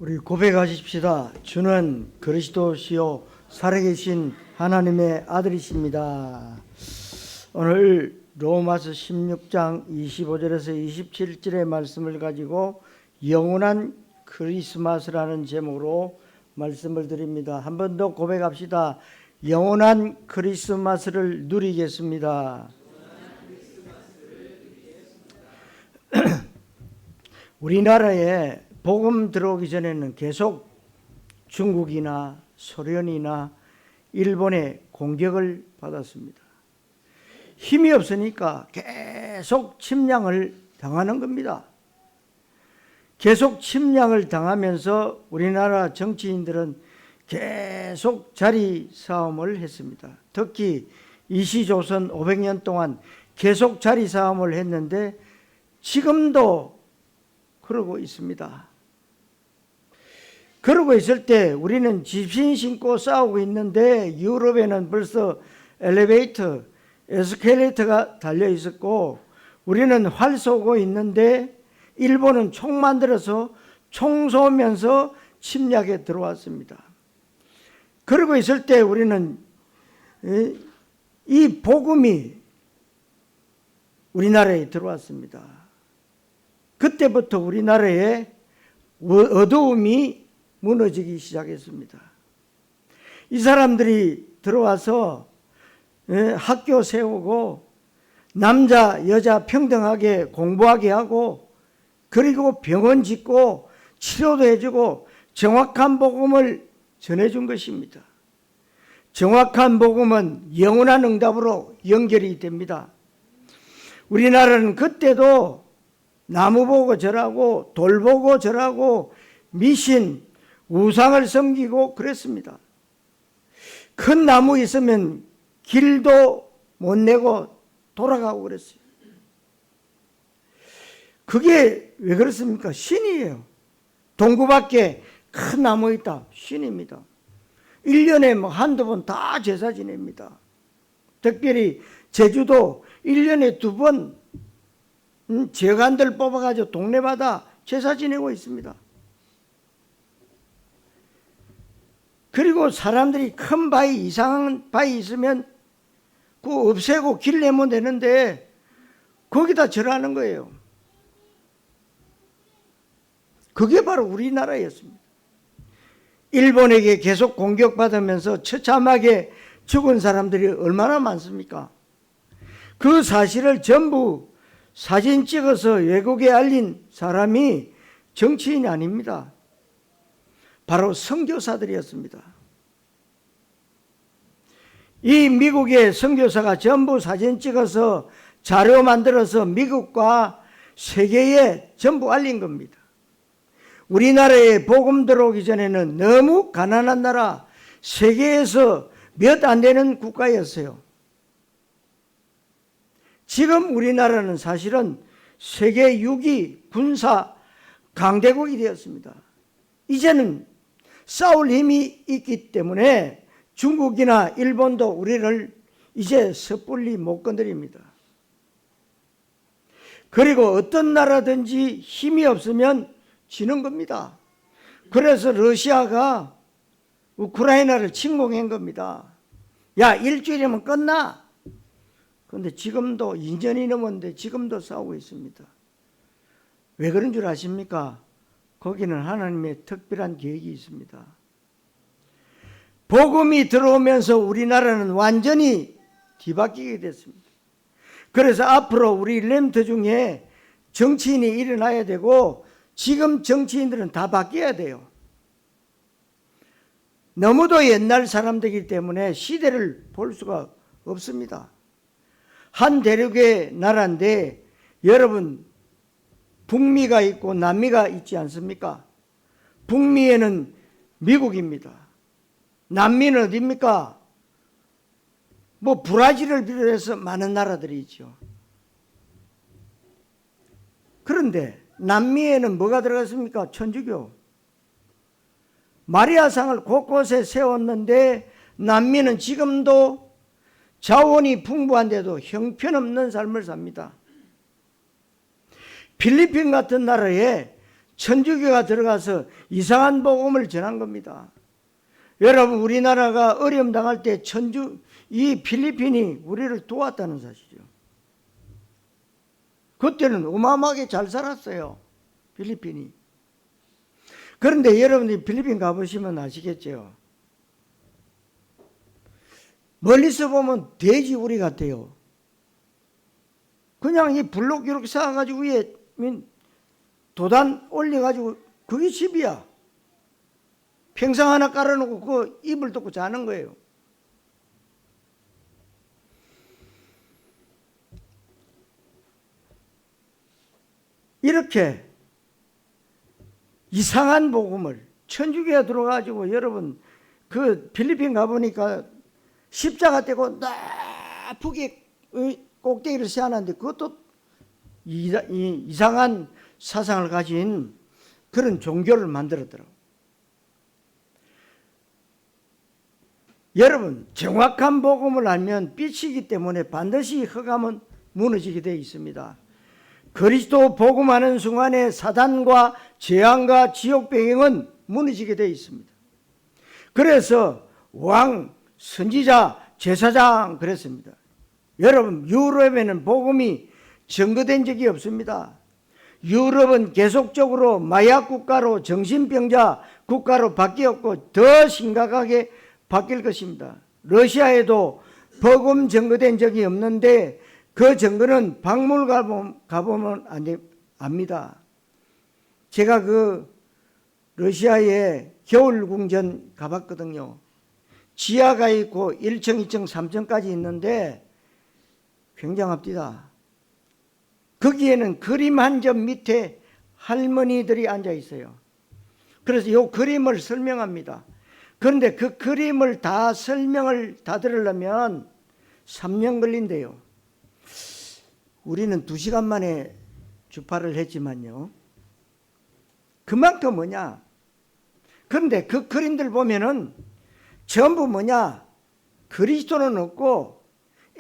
우리 고백하십시다. 주는 그리스도시요 살아계신 하나님의 아들이십니다. 오늘 로마서 16장 25절에서 27절의 말씀을 가지고 영원한 크리스마스라는 제목으로 말씀을 드립니다. 한 번 더 고백합시다. 영원한 크리스마스를 누리겠습니다. 우리나라에 복음 들어오기 전에는 계속 중국이나 소련이나 일본의 공격을 받았습니다. 힘이 없으니까 계속 침략을 당하는 겁니다. 계속 침략을 당하면서 우리나라 정치인들은 계속 자리 싸움을 했습니다. 특히 이시조선 500년 동안 계속 자리 싸움을 했는데 지금도 그러고 있습니다. 그러고 있을 때 우리는 집신 신고 싸우고 있는데 유럽에는 벌써 엘리베이터, 에스컬레이터가 달려 있었고 우리는 활 쏘고 있는데 일본은 총 만들어서 총 쏘면서 침략에 들어왔습니다. 그러고 있을 때 우리는 이 복음이 우리나라에 들어왔습니다. 그때부터 우리나라에 어두움이 무너지기 시작했습니다. 이 사람들이 들어와서 학교 세우고 남자 여자 평등하게 공부하게 하고 그리고 병원 짓고 치료도 해주고 정확한 복음을 전해준 것입니다. 정확한 복음은 영원한 응답으로 연결이 됩니다. 우리나라는 그때도 나무 보고 절하고 돌 보고 절하고 미신, 우상을 섬기고 그랬습니다. 큰 나무 있으면 길도 못 내고 돌아가고 그랬어요. 그게 왜 그렇습니까? 신이에요. 동구밖에 큰 나무 있다. 신입니다. 1년에 뭐 한두 번 다 제사 지냅니다. 특별히 제주도 1년에 2번 재간들 뽑아가지고 동네마다 제사 지내고 있습니다. 그리고 사람들이 큰 바위, 이상한 바위 있으면 그거 없애고 길 내면 되는데 거기다 절하는 거예요. 그게 바로 우리나라였습니다. 일본에게 계속 공격받으면서 처참하게 죽은 사람들이 얼마나 많습니까? 그 사실을 전부 사진 찍어서 외국에 알린 사람이 정치인이 아닙니다. 바로 선교사들이었습니다. 이 미국의 선교사가 전부 사진 찍어서 자료 만들어서 미국과 세계에 전부 알린 겁니다. 우리나라에 복음 들어오기 전에는 너무 가난한 나라, 세계에서 몇 안 되는 국가였어요. 지금 우리나라는 사실은 세계 6위 군사 강대국이 되었습니다. 이제는 싸울 힘이 있기 때문에 중국이나 일본도 우리를 이제 섣불리 못 건드립니다. 그리고 어떤 나라든지 힘이 없으면 지는 겁니다. 그래서 러시아가 우크라이나를 침공한 겁니다. 야, 일주일이면 끝나. 그런데 지금도 2년이 넘었는데 지금도 싸우고 있습니다. 왜 그런 줄 아십니까? 거기는 하나님의 특별한 계획이 있습니다. 복음이 들어오면서 우리나라는 완전히 뒤바뀌게 됐습니다. 그래서 앞으로 우리 렘트 중에 정치인이 일어나야 되고 지금 정치인들은 다 바뀌어야 돼요. 너무도 옛날 사람들이기 때문에 시대를 볼 수가 없습니다. 한 대륙의 나라인데 여러분 북미가 있고 남미가 있지 않습니까? 북미에는 미국입니다. 남미는 어디입니까? 뭐 브라질을 비롯해서 많은 나라들이 있죠. 그런데 남미에는 뭐가 들어갔습니까? 천주교. 마리아상을 곳곳에 세웠는데 남미는 지금도 자원이 풍부한데도 형편없는 삶을 삽니다. 필리핀 같은 나라에 천주교가 들어가서 이상한 복음을 전한 겁니다. 여러분, 우리나라가 어려움 당할 때 이 필리핀이 우리를 도왔다는 사실이죠. 그때는 어마어마하게 잘 살았어요, 필리핀이. 그런데 여러분이 필리핀 가보시면 아시겠죠? 멀리서 보면 돼지우리 같아요. 그냥 이 블록 이렇게 쌓아가지고 위에 도단 올려가지고 그게 집이야. 평상 하나 깔아놓고 그 이불 덮고 자는 거예요. 이렇게 이상한 복음을 천주교에 들어가지고, 여러분 그 필리핀 가보니까 십자가 떼고 나쁘게 꼭대기를 세워놨는데 그것도 이상한 사상을 가진 그런 종교를 만들었더라고요. 여러분, 정확한 복음을 알면 빛이기 때문에 반드시 흑암은 무너지게 되어 있습니다. 그리스도 복음하는 순간에 사단과 재앙과 지옥 배경은 무너지게 되어 있습니다. 그래서 왕, 선지자, 제사장 그랬습니다. 여러분, 유럽에는 복음이 증거된 적이 없습니다. 유럽은 계속적으로 마약 국가로, 정신병자 국가로 바뀌었고 더 심각하게 바뀔 것입니다. 러시아에도 복음 증거된 적이 없는데 그 증거는 박물관 가보면 압니다. 제가 그 러시아에 겨울궁전 가봤거든요. 지하가 있고 1층, 2층, 3층까지 있는데 굉장합니다. 거기에는 그림 한 점 밑에 할머니들이 앉아 있어요. 그래서 이 그림을 설명합니다. 그런데 그 그림을 다 설명을 다 들으려면 3년 걸린대요. 우리는 2시간 만에 주파를 했지만요. 그만큼 뭐냐? 그런데 그 그림들 보면은 전부 뭐냐? 그리스도는 없고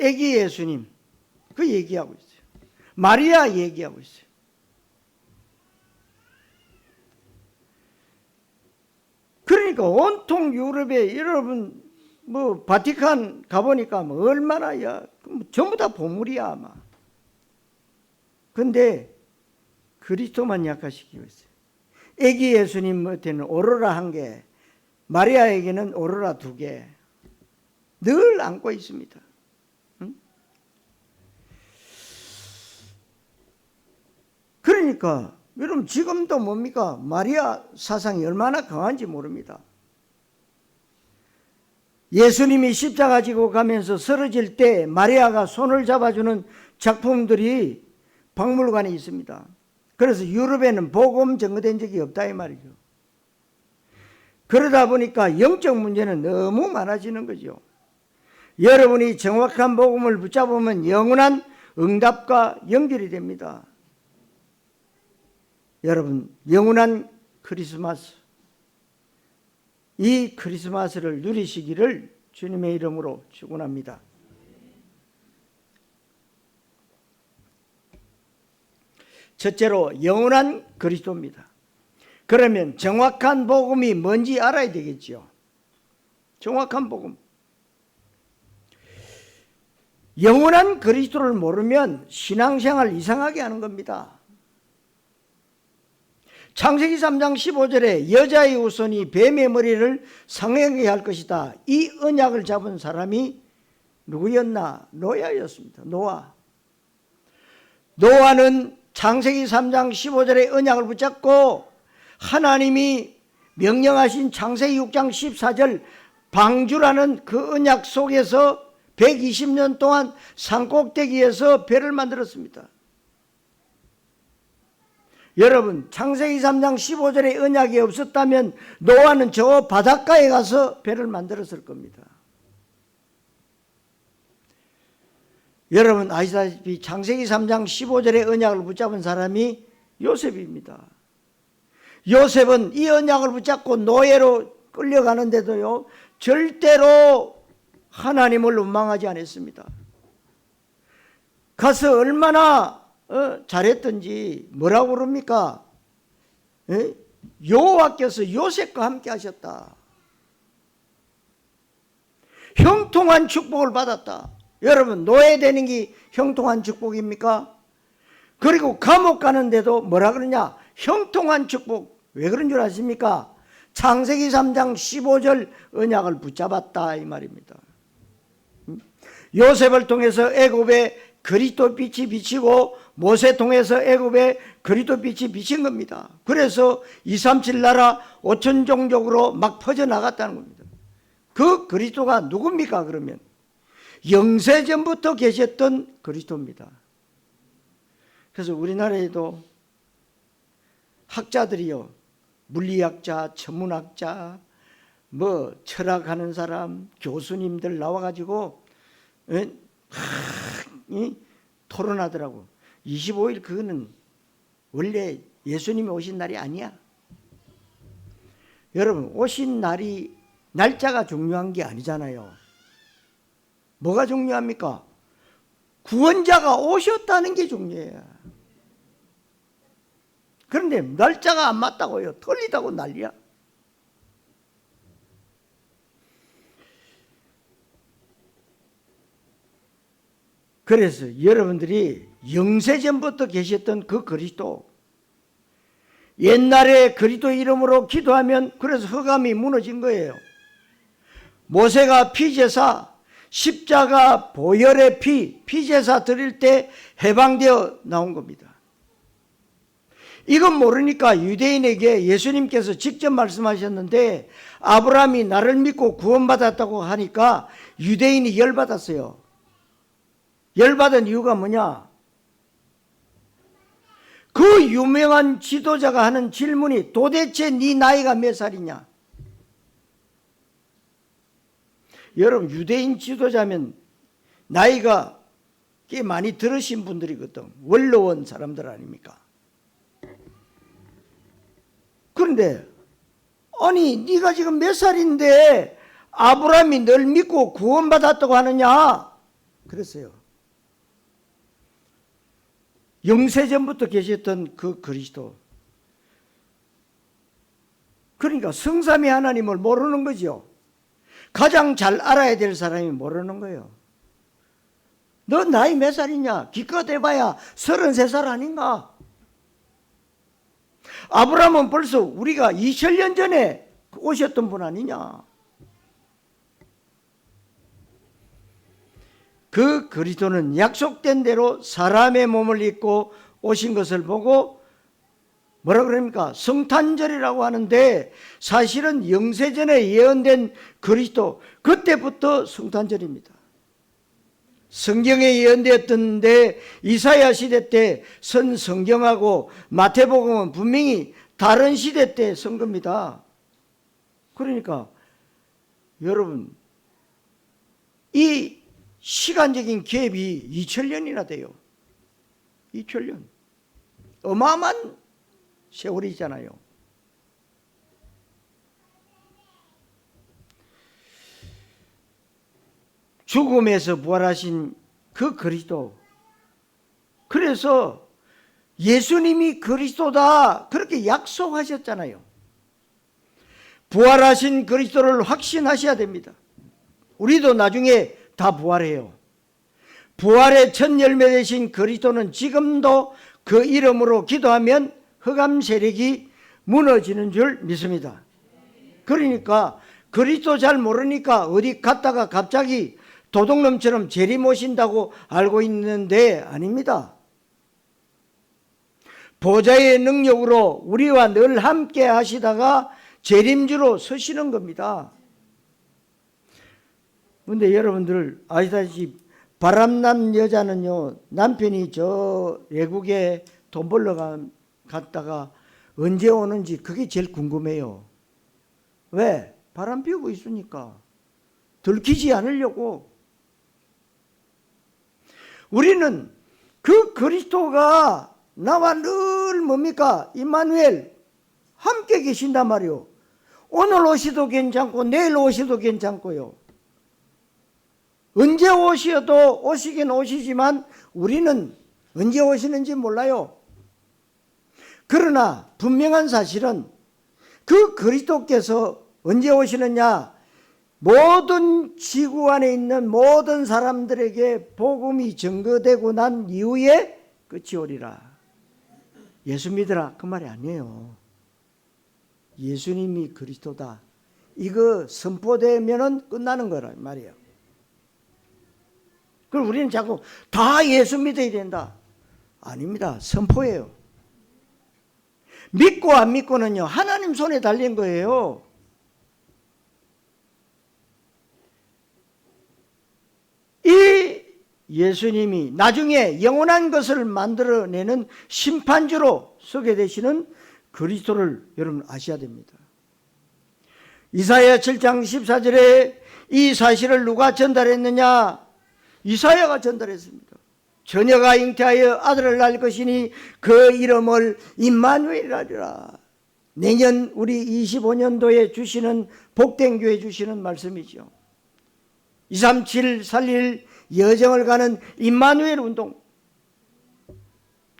애기 예수님 그 얘기하고 있어요. 마리아 얘기하고 있어요. 그러니까 온통 유럽에, 여러분 뭐 바티칸 가보니까 뭐 얼마나 전부 다 보물이야 아마. 근데 그리스도만 약화시키고 있어요. 애기 예수님한테는 오로라 1개, 마리아에게는 오로라 2개 늘 안고 있습니다. 그러니까 여러분, 지금도 뭡니까? 마리아 사상이 얼마나 강한지 모릅니다. 예수님이 십자가 지고 가면서 쓰러질 때 마리아가 손을 잡아주는 작품들이 박물관에 있습니다. 그래서 유럽에는 복음 증거된 적이 없다 이 말이죠. 그러다 보니까 영적 문제는 너무 많아지는 거죠. 여러분이 정확한 복음을 붙잡으면 영원한 응답과 연결이 됩니다. 여러분, 영원한 크리스마스, 이 크리스마스를 누리시기를 주님의 이름으로 축원합니다. 첫째로 영원한 그리스도입니다. 그러면 정확한 복음이 뭔지 알아야 되겠죠. 정확한 복음. 영원한 그리스도를 모르면 신앙생활 이상하게 하는 겁니다. 창세기 3장 15절에 여자의 후손이 뱀의 머리를 상하게 할 것이다. 이 언약을 잡은 사람이 누구였나? 노아였습니다. 노아는 창세기 3장 15절의 언약을 붙잡고 하나님이 명령하신 창세기 6장 14절 방주라는 그 언약 속에서 120년 동안 산꼭대기에서 배를 만들었습니다. 여러분, 창세기 3장 15절의 언약이 없었다면 노아는 저 바닷가에 가서 배를 만들었을 겁니다. 여러분 아시다시피 창세기 3장 15절의 언약을 붙잡은 사람이 요셉입니다. 요셉은 이 언약을 붙잡고 노예로 끌려가는데도요, 절대로 하나님을 원망하지 않았습니다. 가서 얼마나 잘했던지 뭐라고 그럽니까? 여호와께서 요셉과 함께 하셨다. 형통한 축복을 받았다. 여러분, 노예되는 게 형통한 축복입니까? 그리고 감옥 가는데도 뭐라 그러냐? 형통한 축복. 왜 그런 줄 아십니까? 창세기 3장 15절 언약을 붙잡았다 이 말입니다. 요셉을 통해서 애굽에 그리스도 빛이 비치고 모세 통해서 애굽에 그리스도 빛이 비친 겁니다. 그래서 237 나라 5천 종족으로 막 퍼져나갔다는 겁니다. 그 그리스도가 누굽니까? 그러면 영세전부터 계셨던 그리스도입니다. 그래서 우리나라에도 학자들이요, 물리학자, 천문학자, 뭐 철학하는 사람, 교수님들 나와가지고 토론하더라고. 25일 그거는 원래 예수님이 오신 날이 아니야. 여러분, 오신 날이 날짜가 중요한 게 아니잖아요. 뭐가 중요합니까? 구원자가 오셨다는 게 중요해요. 그런데 날짜가 안 맞다고요. 틀리다고 난리야. 그래서 여러분들이 영세전부터 계셨던 그 그리스도, 옛날에 그리스도 이름으로 기도하면 그래서 흑암이 무너진 거예요. 모세가 피제사, 십자가 보혈의 피제사 드릴 때 해방되어 나온 겁니다. 이건 모르니까 유대인에게 예수님께서 직접 말씀하셨는데 아브라함이 나를 믿고 구원받았다고 하니까 유대인이 열받았어요. 열받은 이유가 뭐냐? 그 유명한 지도자가 하는 질문이 도대체 네 나이가 몇 살이냐? 여러분, 유대인 지도자면 나이가 꽤 많이 들으신 분들이거든. 원로원 사람들 아닙니까? 그런데 아니 네가 지금 몇 살인데 아브라함이 널 믿고 구원받았다고 하느냐? 그랬어요. 영세전부터 계셨던 그 그리스도. 그러니까 성삼위 하나님을 모르는 거죠. 가장 잘 알아야 될 사람이 모르는 거예요. 너 나이 몇 살이냐? 기껏 해봐야 33살 아닌가? 아브라함은 벌써 우리가 2000년 전에 오셨던 분 아니냐? 그 그리스도는 약속된 대로 사람의 몸을 입고 오신 것을 보고 뭐라 그럽니까? 성탄절이라고 하는데 사실은 영세전에 예언된 그리스도, 그때부터 성탄절입니다. 성경에 예언되었던데 이사야 시대 때 선 성경하고 마태복음은 분명히 다른 시대 때 쓴 겁니다. 그러니까 여러분, 이 시간적인 갭이 2000년이나 돼요. 2000년. 어마어마한 세월이잖아요. 죽음에서 부활하신 그 그리스도. 그래서 예수님이 그리스도다 그렇게 약속하셨잖아요. 부활하신 그리스도를 확신하셔야 됩니다. 우리도 나중에 다 부활해요. 부활의 첫 열매 되신 그리스도는 지금도 그 이름으로 기도하면 흑암 세력이 무너지는 줄 믿습니다. 그러니까 그리스도 잘 모르니까 어디 갔다가 갑자기 도둑놈처럼 재림 오신다고 알고 있는데 아닙니다. 보좌의 능력으로 우리와 늘 함께 하시다가 재림주로 서시는 겁니다. 그런데 여러분들 아시다시피 바람난 여자는요, 남편이 저 외국에 돈 벌러 갔다가 언제 오는지 그게 제일 궁금해요. 왜? 바람 피우고 있으니까. 들키지 않으려고. 우리는 그 그리스도가 나와 늘 뭡니까? 임마누엘 함께 계신단 말이요. 오늘 오시도 괜찮고 내일 오시도 괜찮고요. 언제 오셔도 오시긴 오시지만 우리는 언제 오시는지 몰라요. 그러나 분명한 사실은 그 그리스도께서 언제 오시느냐? 모든 지구 안에 있는 모든 사람들에게 복음이 증거되고 난 이후에 끝이 오리라. 예수 믿으라 그 말이 아니에요. 예수님이 그리스도다, 이거 선포되면은 끝나는 거란 말이에요. 그럼 우리는 자꾸 다 예수 믿어야 된다. 아닙니다. 선포예요. 믿고 안 믿고는요, 하나님 손에 달린 거예요. 이 예수님이 나중에 영원한 것을 만들어내는 심판주로 서게 되시는 그리스도를 여러분 아셔야 됩니다. 이사야 7장 14절에 이 사실을 누가 전달했느냐? 이사야가 전달했습니다. 처녀가 잉태하여 아들을 낳을 것이니 그 이름을 임마누엘이라 하리라. 내년 우리 25년도에 주시는 복된 교회 주시는 말씀이죠. 237 살릴 여정을 가는 임마누엘 운동.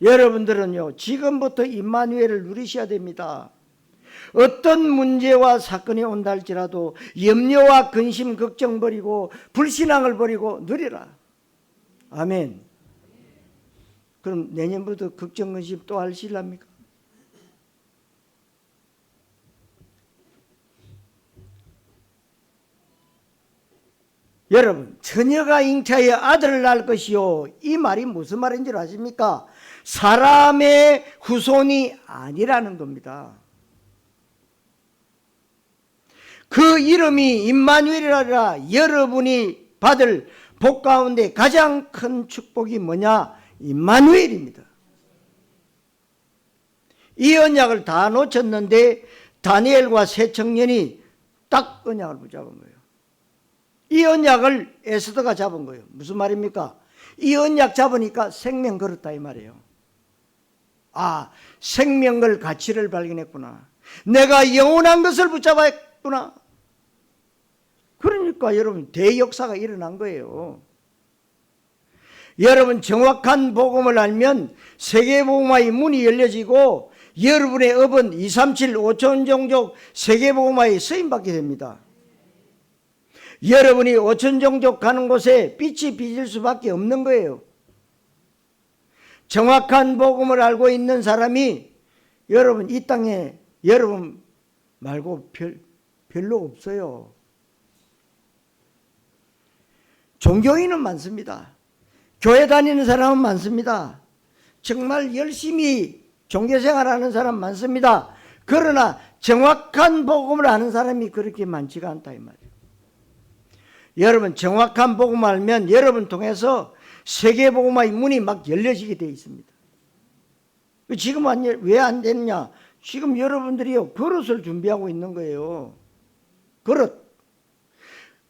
여러분들은요, 지금부터 임마누엘을 누리셔야 됩니다. 어떤 문제와 사건이 온다 할지라도 염려와 근심, 걱정 버리고 불신앙을 버리고 누리라. 아멘. 그럼 내년부터 걱정, 근심 또 하실랍니까? 여러분, 처녀가 잉태하여 아들을 낳을 것이요, 이 말이 무슨 말인지 아십니까? 사람의 후손이 아니라는 겁니다. 그 이름이 임마누엘이라. 여러분이 받을 복 가운데 가장 큰 축복이 뭐냐? 임마누엘입니다. 이 언약을 다 놓쳤는데 다니엘과 세 청년이 딱 언약을 붙잡은 거예요. 이 언약을 에스더가 잡은 거예요. 무슨 말입니까? 이 언약 잡으니까 생명 걸었다 이 말이에요. 아, 생명 걸 가치를 발견했구나. 내가 영원한 것을 붙잡았구나. 그러니까 여러분 대역사가 일어난 거예요. 여러분 정확한 복음을 알면 세계복음화의 문이 열려지고 여러분의 업은 237 5천 종족 세계복음화에 쓰임받게 됩니다. 여러분이 5천 종족 가는 곳에 빛이 비칠 수밖에 없는 거예요. 정확한 복음을 알고 있는 사람이 여러분 이 땅에 여러분 말고 별로 없어요. 종교인은 많습니다. 교회 다니는 사람은 많습니다. 정말 열심히 종교생활하는 사람 많습니다. 그러나 정확한 복음을 아는 사람이 그렇게 많지가 않다 이 말이에요. 여러분 정확한 복음을 알면 여러분 통해서 세계복음화의 문이 막 열려지게 되어 있습니다. 지금 왜 안 됐냐? 지금 여러분들이요 그릇을 준비하고 있는 거예요.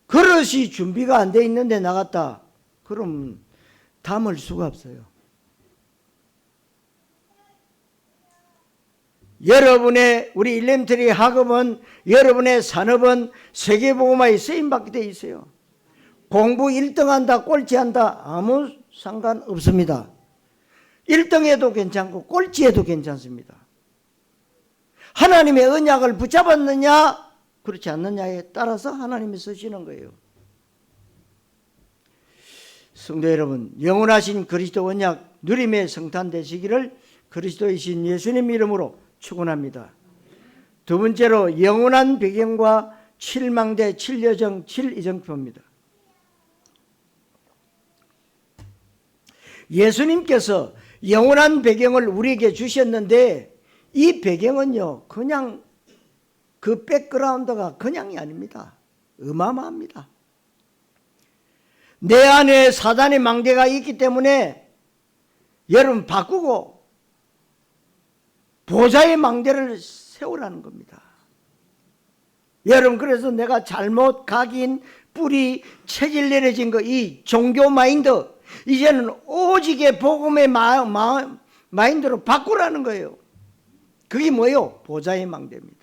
그릇이 준비가 안 돼 있는데 나갔다. 그럼 담을 수가 없어요. 여러분의 우리 일렘트리 학업은 여러분의 산업은 세계복음화에 쓰임받게 되어 있어요. 공부 1등한다 꼴찌한다 아무 상관없습니다. 1등해도 괜찮고 꼴찌해도 괜찮습니다. 하나님의 언약을 붙잡았느냐 그렇지 않느냐에 따라서 하나님이 쓰시는 거예요. 성도 여러분, 영원하신 그리스도 언약 누림의 성탄 되시기를 그리스도이신 예수님 이름으로 축원합니다. 두 번째로 영원한 배경과 7망대 7여정 7이정표입니다. 예수님께서 영원한 배경을 우리에게 주셨는데 이 배경은요 그냥 그 백그라운드가 그냥이 아닙니다. 어마어마합니다. 내 안에 사단의 망대가 있기 때문에 여러분 바꾸고 보좌의 망대를 세우라는 겁니다. 여러분 그래서 내가 잘못 각인 뿌리 체질 내려진 거 이 종교 마인드 이제는 오직의 복음의 마인드로 바꾸라는 거예요. 그게 뭐예요? 보좌의 망대입니다.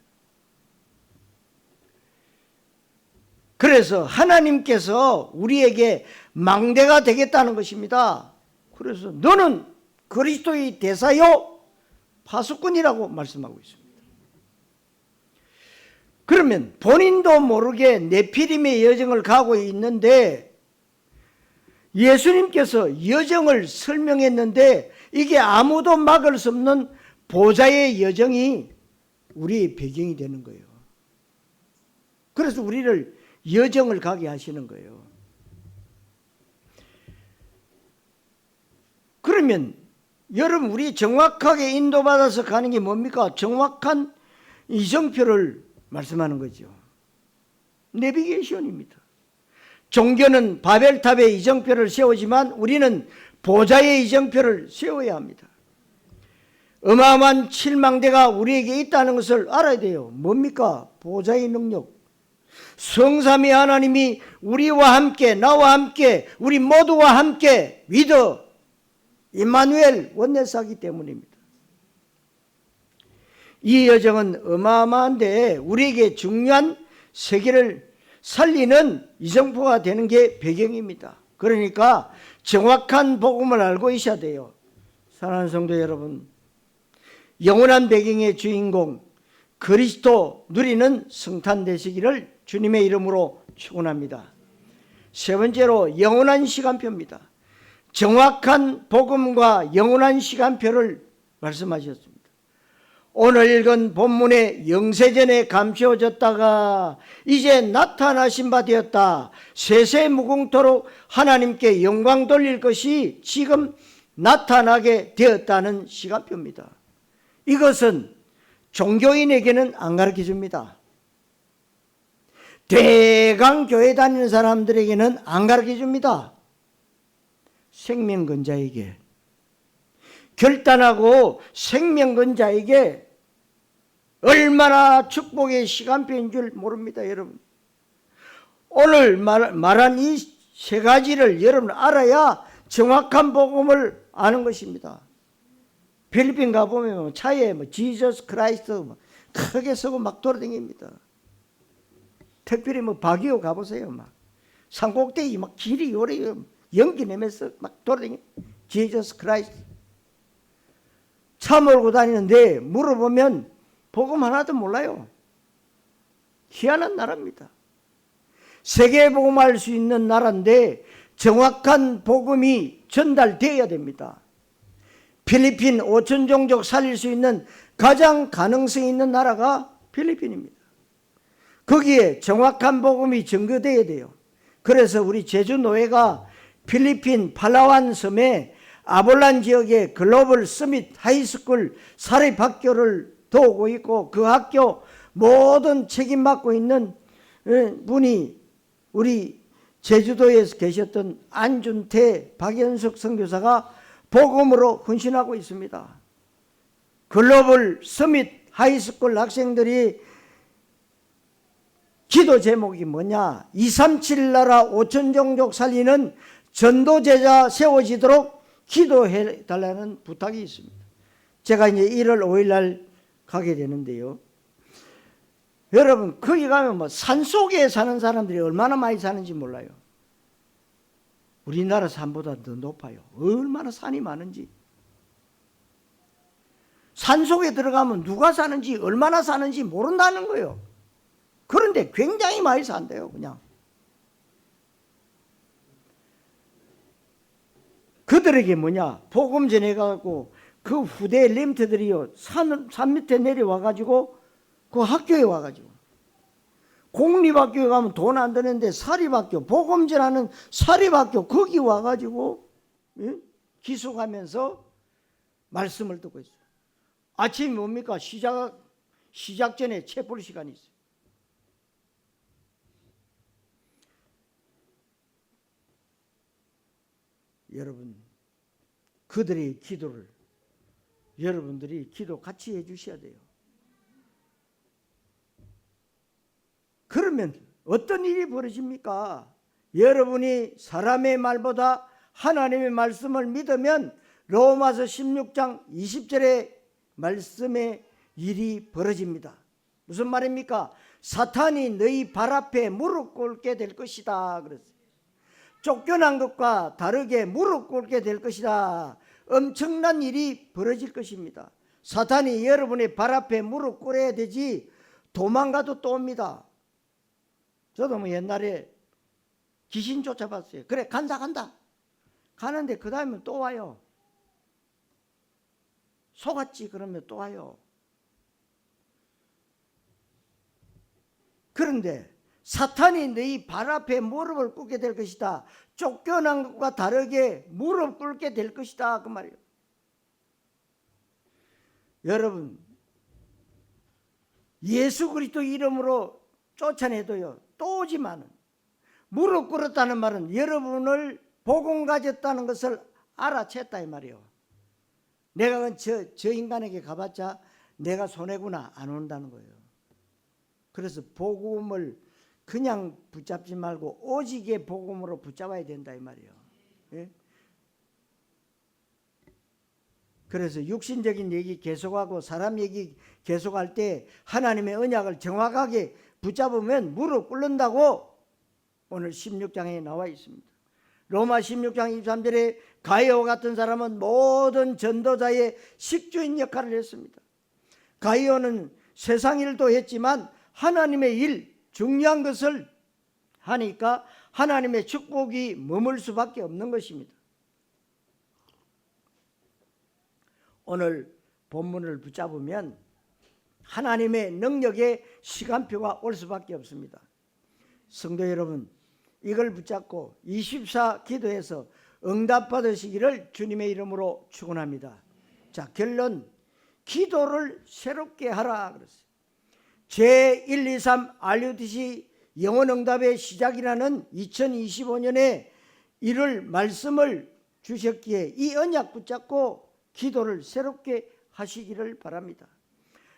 그래서 하나님께서 우리에게 망대가 되겠다는 것입니다. 그래서 너는 그리스도의 대사요 파수꾼이라고 말씀하고 있습니다. 그러면 본인도 모르게 네피림의 여정을 가고 있는데 예수님께서 여정을 설명했는데 이게 아무도 막을 수 없는 보좌의 여정이 우리의 배경이 되는 거예요. 그래서 우리를 여정을 가게 하시는 거예요. 그러면 여러분, 우리 정확하게 인도받아서 가는 게 뭡니까? 정확한 이정표를 말씀하는 거죠. 내비게이션입니다. 종교는 바벨탑에 이정표를 세우지만 우리는 보좌의 이정표를 세워야 합니다. 어마어마한 칠망대가 우리에게 있다는 것을 알아야 돼요. 뭡니까? 보좌의 능력. 성삼위 하나님이 우리와 함께, 나와 함께, 우리 모두와 함께 위더 임마누엘 원내사기 때문입니다. 이 여정은 어마어마한데 우리에게 중요한 세계를 살리는 이정표가 되는 게 배경입니다. 그러니까 정확한 복음을 알고 있어야 돼요. 사랑하는 성도 여러분, 영원한 배경의 주인공 그리스도 누리는 성탄 되시기를 주님의 이름으로 축원합니다. 세 번째로 영원한 시간표입니다. 정확한 복음과 영원한 시간표를 말씀하셨습니다. 오늘 읽은 본문에 영세전에 감추어졌다가 이제 나타나신 바 되었다. 세세무궁토록 하나님께 영광 돌릴 것이 지금 나타나게 되었다는 시간표입니다. 이것은 종교인에게는 안 가르쳐줍니다. 대강교회 다니는 사람들에게는 안 가르쳐줍니다. 생명건자에게, 결단하고 생명건자에게 얼마나 축복의 시간표인 줄 모릅니다. 여러분, 오늘 말한 이 세 가지를 여러분 알아야 정확한 복음을 아는 것입니다. 필리핀 가보면 차에 지저스 크라이스트 크게 쓰고 막 돌아다닙니다. 특별히 바기오 가보세요. 막 산꼭대기 막 길이 오래 연기 내면서 막 돌아다니. 지저스 크라이스트. 차 몰고 다니는데 물어보면 복음 하나도 몰라요. 희한한 나라입니다. 세계 복음할 수 있는 나라인데 정확한 복음이 전달되어야 됩니다. 필리핀 5천 종족 살릴 수 있는 가장 가능성이 있는 나라가 필리핀입니다. 거기에 정확한 복음이 전거되어야 돼요. 그래서 우리 제주노회가 필리핀 팔라완 섬에 아볼란 지역의 글로벌 서밋 하이스쿨 사립학교를 도우고 있고 그 학교 모든 책임 맡고 있는 분이 우리 제주도에서 계셨던 안준태 박연석 선교사가 복음으로 헌신하고 있습니다. 글로벌 서밋 하이스쿨 학생들이 기도 제목이 뭐냐? 237 나라 5천 종족 살리는 전도제자 세워지도록 기도해 달라는 부탁이 있습니다. 제가 이제 1월 5일 날 가게 되는데요. 여러분, 거기 가면 산속에 사는 사람들이 얼마나 많이 사는지 몰라요. 우리나라 산보다 더 높아요. 얼마나 산이 많은지. 산속에 들어가면 누가 사는지 얼마나 사는지 모른다는 거예요. 그런데 굉장히 많이 산대요. 그냥 그들에게 뭐냐, 복음 전해가고 그 후대 렘트들이요 산 밑에 내려와가지고 그 학교에 와가지고 공립학교에 가면 돈 안 드는데 사립학교, 복음 전하는 사립학교 거기 와가지고 기숙하면서 말씀을 듣고 있어요. 아침이 뭡니까? 시작 전에 책 볼 시간이 있어요. 여러분, 그들의 기도를 여러분들이 기도 같이 해주셔야 돼요. 그러면 어떤 일이 벌어집니까? 여러분이 사람의 말보다 하나님의 말씀을 믿으면 로마서 16장 20절의 말씀에 일이 벌어집니다. 무슨 말입니까? 사탄이 너희 발 앞에 무릎 꿇게 될 것이다 그랬어요. 쫓겨난 것과 다르게 무릎 꿇게 될 것이다. 엄청난 일이 벌어질 것입니다. 사탄이 여러분의 발 앞에 무릎 꿇어야 되지 도망가도 또 옵니다. 저도 뭐 옛날에 귀신 쫓아봤어요. 그래 간다 가는데 그 다음에 또 와요. 속았지 그러면 또 와요. 그런데 사탄이 너희 발 앞에 무릎을 꿇게 될 것이다. 쫓겨난 것과 다르게 무릎 꿇게 될 것이다. 그 말이에요. 여러분, 예수 그리스도 이름으로 쫓아내도요 또 오지만은 무릎 꿇었다는 말은 여러분을 복음 가졌다는 것을 알아챘다 이 말이에요. 내가 저 인간에게 가봤자 내가 손해구나 안 온다는 거예요. 그래서 복음을 그냥 붙잡지 말고 오직의 복음으로 붙잡아야 된다 이 말이에요. 예? 그래서 육신적인 얘기 계속하고 사람 얘기 계속할 때 하나님의 언약을 정확하게 붙잡으면 무릎 꿇는다고 오늘 16장에 나와 있습니다. 로마 16장 23절에 가이오 같은 사람은 모든 전도자의 식주인 역할을 했습니다. 가이오는 세상 일도 했지만 하나님의 일, 중요한 것을 하니까 하나님의 축복이 머물 수밖에 없는 것입니다. 오늘 본문을 붙잡으면 하나님의 능력의 시간표가 올 수밖에 없습니다. 성도 여러분, 이걸 붙잡고 24 기도해서 응답받으시기를 주님의 이름으로 축원합니다. 자, 결론, 기도를 새롭게 하라 그랬어요. 제1, 2, 3 RUTC 영혼응답의 시작이라는 2025년에 이를 말씀을 주셨기에 이 언약 붙잡고 기도를 새롭게 하시기를 바랍니다.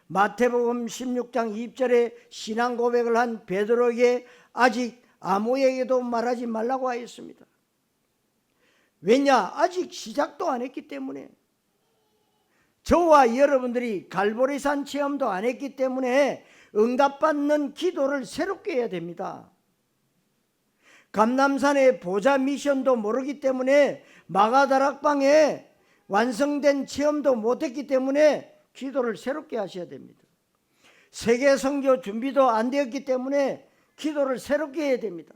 마태복음 16장 2절에 신앙 고백을 한 베드로에게 아직 아무에게도 말하지 말라고 하였습니다. 왜냐? 아직 시작도 안 했기 때문에, 저와 여러분들이 갈보리산 체험도 안 했기 때문에 응답받는 기도를 새롭게 해야 됩니다. 감남산의 보좌 미션도 모르기 때문에 마가다락방에 완성된 체험도 못했기 때문에 기도를 새롭게 하셔야 됩니다. 세계 선교 준비도 안 되었기 때문에 기도를 새롭게 해야 됩니다.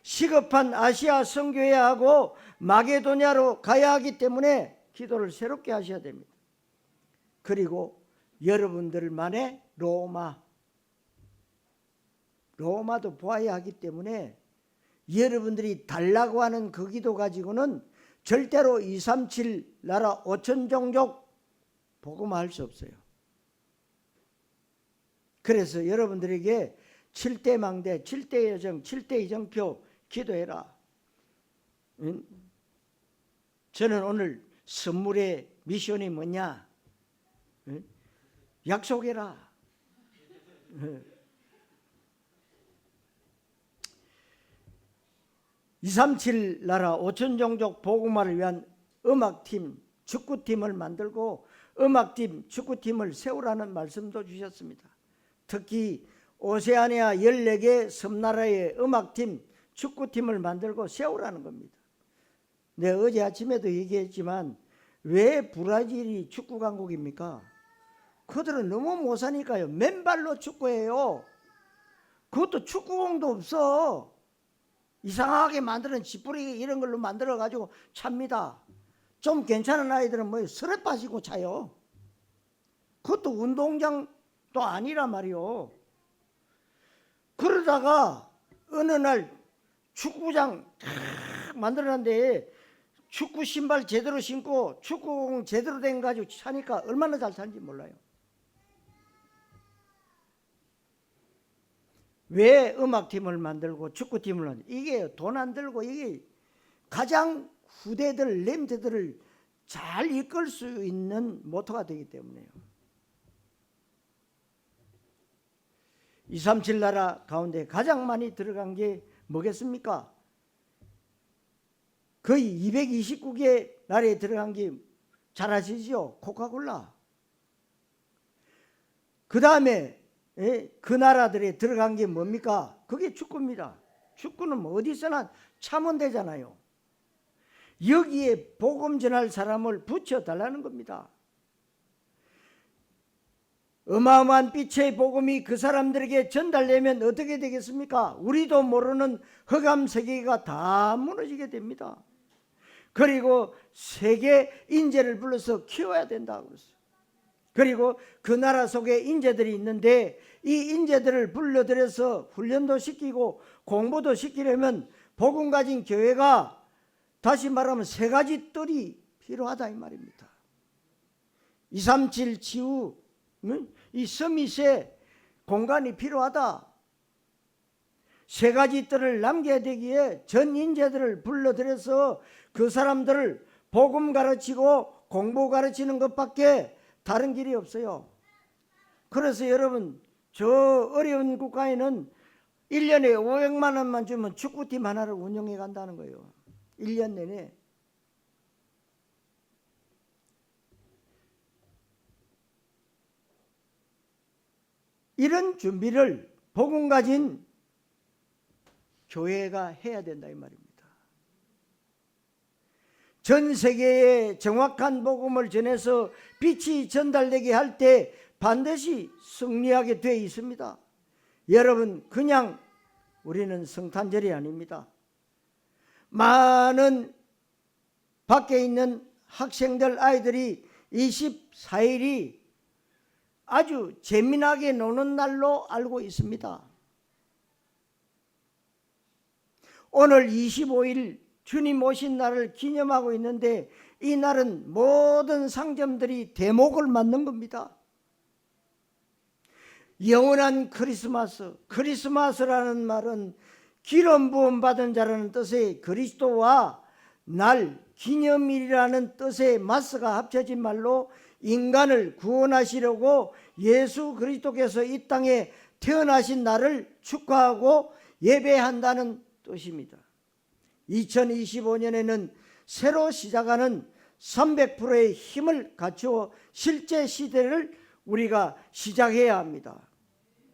시급한 아시아 선교해야 하고 마게도냐로 가야 하기 때문에 기도를 새롭게 하셔야 됩니다. 그리고 여러분들만의 로마도 보아야 하기 때문에 여러분들이 달라고 하는 그 기도 가지고는 절대로 237 나라 5천 종족 복음화할 수 없어요. 그래서 여러분들에게 7대 망대, 7대 여정, 7대 이정표 기도해라. 저는 오늘 선물의 미션이 뭐냐? 약속해라. 237 나라 5천 종족 복음화를 위한 음악팀, 축구팀을 만들고 음악팀, 축구팀을 세우라는 말씀도 주셨습니다. 특히 오세아니아 14개 섬나라의 음악팀, 축구팀을 만들고 세우라는 겁니다. 내가 어제 아침에도 얘기했지만 왜 브라질이 축구 강국입니까? 그들은 너무 못 사니까요. 맨발로 축구해요. 그것도 축구공도 없어. 이상하게 만드는 지푸리 이런 걸로 만들어 가지고 찹니다. 좀 괜찮은 아이들은 뭐 설에 빠지고 차요. 그것도 운동장도 아니란 말이요. 그러다가 어느 날 축구장 만들었는데 축구 신발 제대로 신고 축구공 제대로 된 가지고 차니까 얼마나 잘 차는지 몰라요. 왜 음악팀을 만들고 축구팀을 만들고, 이게 돈 안 들고 이게 가장 후대들, 렘트들을 잘 이끌 수 있는 모토가 되기 때문에요. 237 나라 가운데 가장 많이 들어간 게 뭐겠습니까? 거의 229개 나라에 들어간 게 잘 아시죠? 코카콜라. 그 다음에 그 나라들에 들어간 게 뭡니까? 그게 축구입니다. 축구는 뭐 어디서나 차면 되잖아요. 여기에 복음 전할 사람을 붙여달라는 겁니다. 어마어마한 빛의 복음이 그 사람들에게 전달되면 어떻게 되겠습니까? 우리도 모르는 흑암 세계가 다 무너지게 됩니다. 그리고 세계 인재를 불러서 키워야 된다고 그랬어요. 그리고 그 나라 속에 인재들이 있는데 이 인재들을 불러들여서 훈련도 시키고 공부도 시키려면 복음 가진 교회가 다시 말하면 세 가지 뜰이 필요하다 이 말입니다. 237 지우 이 서밋의 공간이 필요하다. 세 가지 뜰을 남겨야 되기에 전 인재들을 불러들여서 그 사람들을 복음 가르치고 공부 가르치는 것밖에 다른 길이 없어요. 그래서 여러분 저 어려운 국가에는 1년에 500만 원만 주면 축구팀 하나를 운영해 간다는 거예요. 1년 내내. 이런 준비를 복음 가진 교회가 해야 된다 이 말입니다. 전 세계에 정확한 복음을 전해서 빛이 전달되게 할 때 반드시 승리하게 되어 있습니다. 여러분 그냥 우리는 성탄절이 아닙니다. 많은 밖에 있는 학생들 아이들이 24일이 아주 재미나게 노는 날로 알고 있습니다. 오늘 25일 주님 오신 날을 기념하고 있는데 이 날은 모든 상점들이 대목을 맞는 겁니다. 영원한 크리스마스, 크리스마스라는 말은 기름 부음 받은 자라는 뜻의 그리스도와 날, 기념일이라는 뜻의 마스가 합쳐진 말로 인간을 구원하시려고 예수 그리스도께서 이 땅에 태어나신 날을 축하하고 예배한다는 뜻입니다. 2025년에는 새로 시작하는 300%의 힘을 갖추어 실제 시대를 우리가 시작해야 합니다.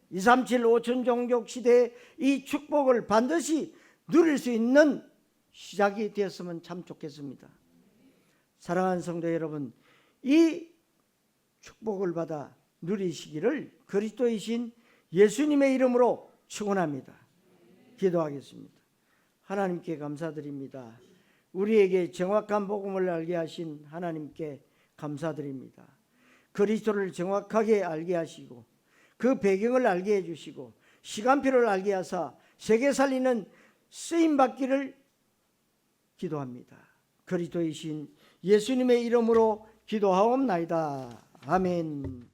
237 5천 종족 시대의 이 축복을 반드시 누릴 수 있는 시작이 되었으면 참 좋겠습니다. 사랑하는 성도 여러분, 이 축복을 받아 누리시기를 그리스도이신 예수님의 이름으로 축원합니다. 기도하겠습니다. 하나님께 감사드립니다. 우리에게 정확한 복음을 알게 하신 하나님께 감사드립니다. 그리스도를 정확하게 알게 하시고 그 배경을 알게 해주시고 시간표를 알게 하사 세계 살리는 쓰임받기를 기도합니다. 그리스도이신 예수님의 이름으로 기도하옵나이다. 아멘.